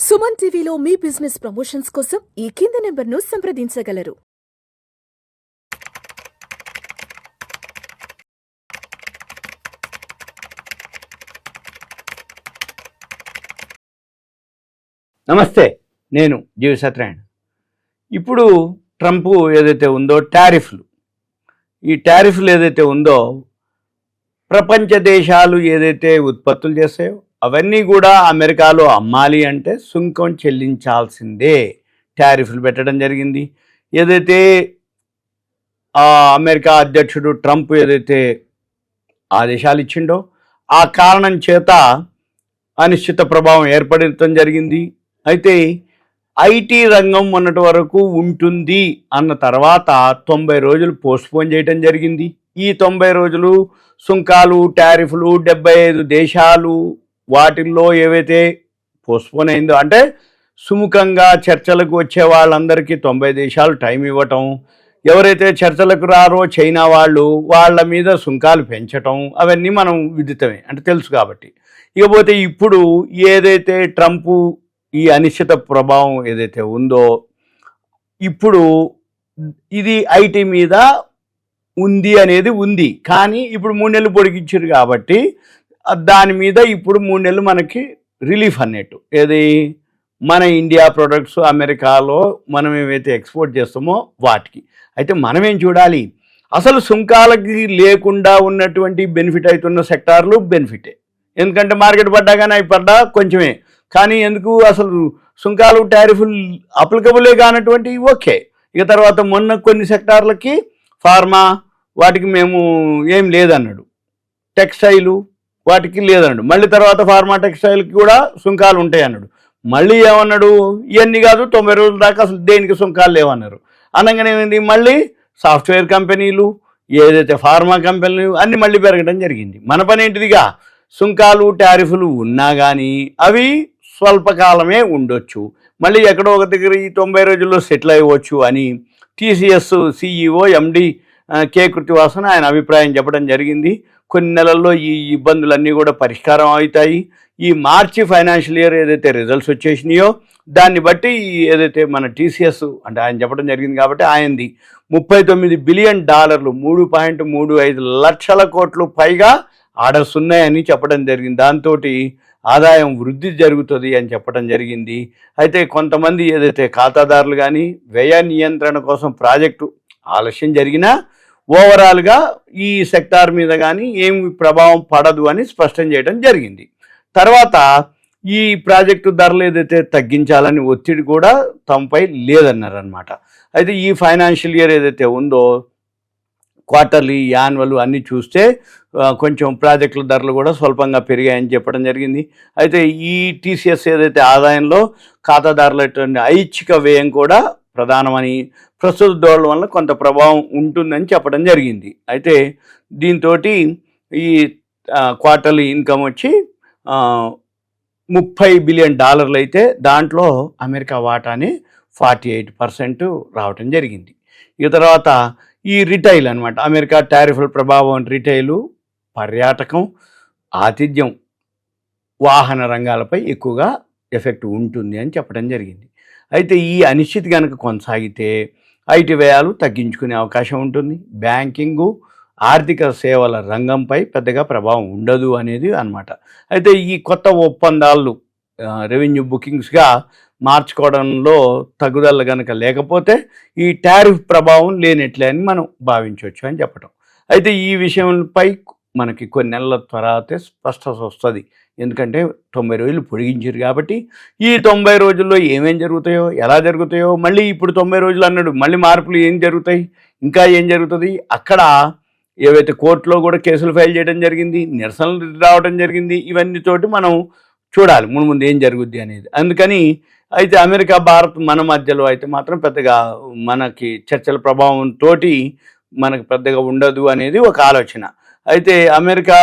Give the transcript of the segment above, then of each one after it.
సుమన్ టీవీలో మీ business promotions కోసం ఈ కింది నెంబర్ను సంప్రదించగలరు. నమస్తే, నేను జీవి సత్యనారాయణ. ఇప్పుడు ట్రంప్ ఏదైతే ఉందో ఈ టారిఫ్లు ఏదైతే ఉందో ప్రపంచ దేశాలు ఏదైతే ఉత్పత్తులు చేస్తాయో అవన్నీ కూడా అమెరికాలో అమ్మాలి అంటే సుంకం చెల్లించాల్సిందే. టారిఫ్లు పెట్టడం జరిగింది. ఏదైతే అమెరికా అధ్యక్షుడు ట్రంప్ ఏదైతే ఆదేశాలు ఇచ్చిండో ఆ కారణం చేత అనిశ్చిత ప్రభావం ఏర్పడటం జరిగింది. అయితే ఐటీ రంగం మొన్నటి వరకు ఉంటుంది అన్న తర్వాత 90 రోజులు పోస్ట్పోన్ చేయడం జరిగింది. ఈ 90 రోజులు సుంకాలు టారిఫ్లు 75 దేశాలు వాటిల్లో ఏవైతే పోస్ట్పోన్ అయిందో అంటే సుముఖంగా చర్చలకు వచ్చే వాళ్ళందరికీ 90 దేశాలు టైం ఇవ్వటం, ఎవరైతే చర్చలకు రారో చైనా వాళ్ళ మీద సుంకాలు పెంచటం అవన్నీ మనం విదితమే అంటే తెలుసు. కాబట్టి ఇకపోతే ఇప్పుడు ఏదైతే ట్రంప్ ఈ అనిశ్చిత ప్రభావం ఏదైతే ఉందో ఇప్పుడు ఇది ఐటీ మీద ఉంది అనేది ఉంది. కానీ ఇప్పుడు 3 నెలలు పొడిగించారు కాబట్టి దాని మీద ఇప్పుడు 3 నెలలు మనకి రిలీఫ్ అన్నట్టు. ఏది మన ఇండియా ప్రొడక్ట్స్ అమెరికాలో మనం ఏవైతే ఎక్స్పోర్ట్ చేస్తామో వాటికి. అయితే మనమేం చూడాలి, అసలు సుంకాలకి లేకుండా ఉన్నటువంటి బెనిఫిట్ అవుతున్న సెక్టార్లు బెనిఫిటే. ఎందుకంటే మార్కెట్ పడ్డా కానీ అవి పడ్డా కొంచెమే. కానీ ఎందుకు అసలు సుంకాలు టారిఫ్లు అప్లికబులే కానటువంటి ఓకే. ఇక తర్వాత మొన్న కొన్ని సెక్టార్లకి ఫార్మా వాటికి మేము ఏం లేదన్నాడు, టెక్స్టైలు వాటికి లేదన్నాడు. మళ్ళీ తర్వాత ఫార్మా టెక్స్టైల్కి కూడా సుంకాలు ఉంటాయి అన్నాడు. మళ్ళీ ఏమన్నాడు, ఇవన్నీ కాదు 90 రోజుల దాకా అసలు దేనికి సుంకాలు లేవన్నారు. అనగానే ఏమైంది, మళ్ళీ సాఫ్ట్వేర్ కంపెనీలు ఏదైతే ఫార్మా కంపెనీలు అన్నీ మళ్ళీ పెరగడం జరిగింది. మన పని ఏంటిదిగా సుంకాలు టారిఫ్లు ఉన్నా కానీ అవి స్వల్పకాలమే ఉండొచ్చు, మళ్ళీ ఎక్కడో ఒక దగ్గర ఈ 90 రోజుల్లో సెటిల్ అయ్యవచ్చు అని టీసీఎస్ సిఈఓ ఎండి కే కృతివాసన్ ఆయన అభిప్రాయం చెప్పడం జరిగింది. కొన్ని నెలల్లో ఈ ఇబ్బందులన్నీ కూడా పరిష్కారం అవుతాయి. ఈ మార్చి ఫైనాన్షియల్ ఇయర్ ఏదైతే రిజల్ట్స్ వచ్చేసినాయో దాన్ని బట్టి ఏదైతే మన టీసీఎస్ అంటే ఆయన చెప్పడం జరిగింది కాబట్టి ఆయనది $39 బిలియన్ 3.35 లక్షల కోట్లు పైగా ఆర్డర్స్ ఉన్నాయని చెప్పడం జరిగింది. దాంతో ఆదాయం వృద్ధి జరుగుతుంది అని చెప్పడం జరిగింది. అయితే కొంతమంది ఏదైతే ఖాతాదారులు కానీ వ్యయ నియంత్రణ కోసం ప్రాజెక్టు ఆలస్యం జరిగినా ఓవరాల్గా ఈ సెక్టార్ మీద కానీ ఏమి ప్రభావం పడదు అని స్పష్టం చేయడం జరిగింది. తర్వాత ఈ ప్రాజెక్టు ధరలు ఏదైతే తగ్గించాలని ఒత్తిడి కూడా తమపై లేదన్నారనమాట. అయితే ఈ ఫైనాన్షియల్ ఇయర్ ఏదైతే ఉందో క్వార్టర్లీ యాన్యువల్ అన్నీ చూస్తే కొంచెం ప్రాజెక్టుల ధరలు కూడా స్వల్పంగా పెరిగాయని చెప్పడం జరిగింది. అయితే ఈ టీసీఎస్ ఏదైతే ఆదాయంలో ఖాతాదారుల ఐచ్ఛిక వ్యయం కూడా ప్రధానమని, ప్రస్తుత ధరల వల్ల కొంత ప్రభావం ఉంటుందని చెప్పడం జరిగింది. అయితే దీంతో ఈ క్వార్టర్లీ ఇన్కమ్ వచ్చి $30 బిలియన్ అయితే దాంట్లో అమెరికా వాటానే 48% రావటం జరిగింది. ఇక తర్వాత ఈ రిటైల్ అనమాట, అమెరికా టారిఫ్ల ప్రభావం రిటైలు, పర్యాటకం, ఆతిథ్యం, వాహన రంగాలపై ఎక్కువగా ఎఫెక్ట్ ఉంటుంది అని చెప్పడం జరిగింది. అయితే ఈ అనిశ్చితి కనుక కొనసాగితే ఐటీ వ్యయాలు తగ్గించుకునే అవకాశం ఉంటుంది. బ్యాంకింగు, ఆర్థిక సేవల రంగంపై పెద్దగా ప్రభావం ఉండదు అనేది అన్నమాట. అయితే ఈ కొత్త ఒప్పందాలు రెవెన్యూ బుకింగ్స్గా మార్చుకోవడంలో తగ్గుదల కనుక లేకపోతే ఈ టారిఫ్ ప్రభావం లేనట్లే అని మనం భావించవచ్చు అని చెప్పడం. అయితే ఈ విషయంపై మనకి కొన్ని నెలల తర్వాతే స్పష్టత వస్తుంది. ఎందుకంటే 90 రోజులు పొడిగించారు కాబట్టి ఈ 90 రోజుల్లో ఏమేం జరుగుతాయో, ఎలా జరుగుతాయో, మళ్ళీ ఇప్పుడు 90 రోజులు అన్నాడు, మళ్ళీ మార్పులు ఏం జరుగుతాయి, ఇంకా ఏం జరుగుతుంది, అక్కడ ఏవైతే కోర్టులో కూడా కేసులు ఫైల్ చేయడం జరిగింది, నిరసనలు రావడం జరిగింది, ఇవన్నీ తోటి మనం చూడాలి ముందు ఏం జరుగుద్ది అనేది. అందుకని అయితే అమెరికా భారత్ మన మధ్యలో అయితే మాత్రం పెద్దగా మనకి చర్చల ప్రభావంతో మనకు పెద్దగా ఉండదు అనేది ఒక ఆలోచన. అయితే అమెరికా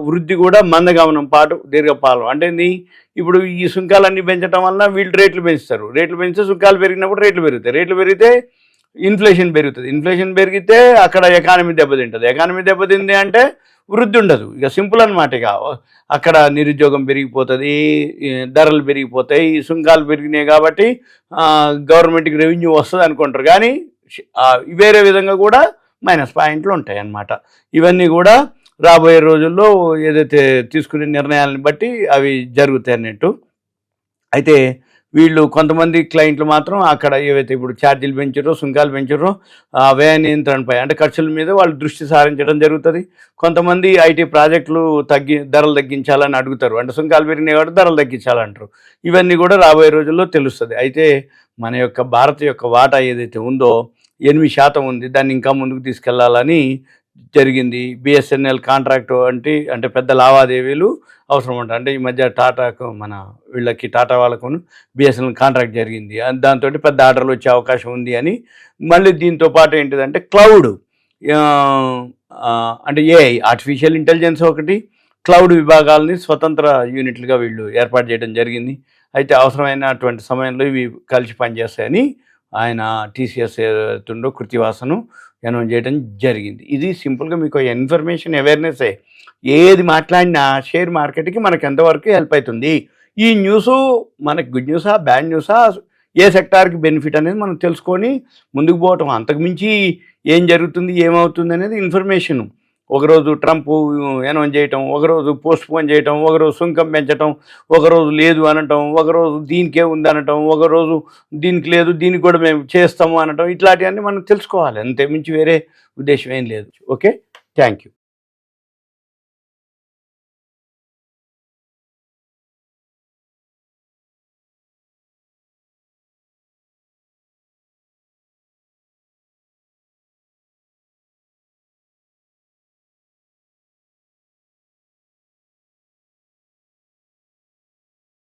వృద్ధి కూడా మందగమనం పాటు దీర్ఘకాలం అంటే ఇప్పుడు ఈ సుంకాలన్నీ పెంచడం వల్ల వీళ్ళు రేట్లు పెంచుతారు, రేట్లు పెంచితే సుంకాలు పెరిగినప్పుడు రేట్లు పెరుగుతాయి, రేట్లు పెరిగితే ఇన్ఫ్లేషన్ పెరుగుతుంది. ఇన్ఫ్లేషన్ పెరిగితే అక్కడ ఎకానమీ దెబ్బతింటుంది. ఎకానమీ దెబ్బతింది అంటే వృద్ధి ఉండదు. ఇక సింపుల్ అనమాట. ఇక అక్కడ నిరుద్యోగం పెరిగిపోతుంది, ధరలు పెరిగిపోతాయి, సుంకాలు పెరిగినాయి కాబట్టి గవర్నమెంట్కి రెవెన్యూ వస్తుంది అనుకుంటారు. కానీ వేరే విధంగా కూడా మైనస్ పాయింట్లు ఉంటాయి అన్నమాట. ఇవన్నీ కూడా రాబోయే రోజుల్లో ఏదైతే తీసుకునే నిర్ణయాలను బట్టి అవి జరుగుతాయి అన్నట్టు. అయితే వీళ్ళు కొంతమంది క్లయింట్లు మాత్రం అక్కడ ఏవైతే ఇప్పుడు ఛార్జీలు పెంచారో, సుంకాలు పెంచారో వ్యయ నియంత్రణపై అంటే ఖర్చుల మీద వాళ్ళు దృష్టి సారించడం జరుగుతుంది. కొంతమంది ఐటీ ప్రాజెక్టులు ధరలు తగ్గించాలని అడుగుతారు. అంటే సుంకాలు పెరిగినాయి కాబట్టి ధరలు తగ్గించాలంటారు. ఇవన్నీ కూడా రాబోయే రోజుల్లో తెలుస్తుంది. అయితే మన యొక్క భారత్ యొక్క వాటా ఏదైతే ఉందో 8% ఉంది. దాన్ని ఇంకా ముందుకు తీసుకెళ్లాలని జరిగింది. బిఎస్ఎన్ఎల్ కాంట్రాక్ట్ అంటే పెద్ద లావాదేవీలు అవసరం ఉంటుంది. అంటే ఈ మధ్య టాటాకు వీళ్ళకి టాటా వాళ్ళకు బిఎస్ఎన్ఎల్ కాంట్రాక్ట్ జరిగింది. దాంతో పెద్ద ఆర్డర్లు వచ్చే అవకాశం ఉంది అని. మళ్ళీ దీంతో పాటు ఏంటిదంటే క్లౌడ్, అంటే ఏఐ ఆర్టిఫిషియల్ ఇంటెలిజెన్స్ ఒకటి, క్లౌడ్ విభాగాలని స్వతంత్ర యూనిట్లుగా వీళ్ళు ఏర్పాటు చేయడం జరిగింది. అయితే అవసరమైనటువంటి సమయంలో ఇవి కలిసి పనిచేస్తాయని ఆయన టీసీఎస్ ఏతుండో కృతివాసను అనౌన్స్ చేయడం జరిగింది. ఇది సింపుల్గా మీకు ఇన్ఫర్మేషన్ అవేర్నెస్. ఏది మాట్లాడినా షేర్ మార్కెట్కి మనకు ఎంతవరకు హెల్ప్ అవుతుంది, ఈ న్యూస్ మనకి గుడ్ న్యూసా బ్యాడ్ న్యూసా, ఏ సెక్టార్కి బెనిఫిట్ అనేది మనం తెలుసుకొని ముందుకు పోవటం. అంతకుమించి ఏం జరుగుతుంది ఏమవుతుంది అనేది ఇన్ఫర్మేషన్. ఒకరోజు ట్రంప్ అనౌన్స్ చేయటం, ఒకరోజు పోస్ట్ పోన్ చేయటం, ఒకరోజు సుంకం పెంచటం, ఒకరోజు లేదు అనటం, ఒకరోజు దీనికే ఉంది అనటం, ఒకరోజు దీనికి లేదు దీనికి కూడా మేము చేస్తాము అనటం, ఇట్లాంటివన్నీ మనం తెలుసుకోవాలి. అంతే మించి వేరే ఉద్దేశం ఏం లేదు. Okay, thank you.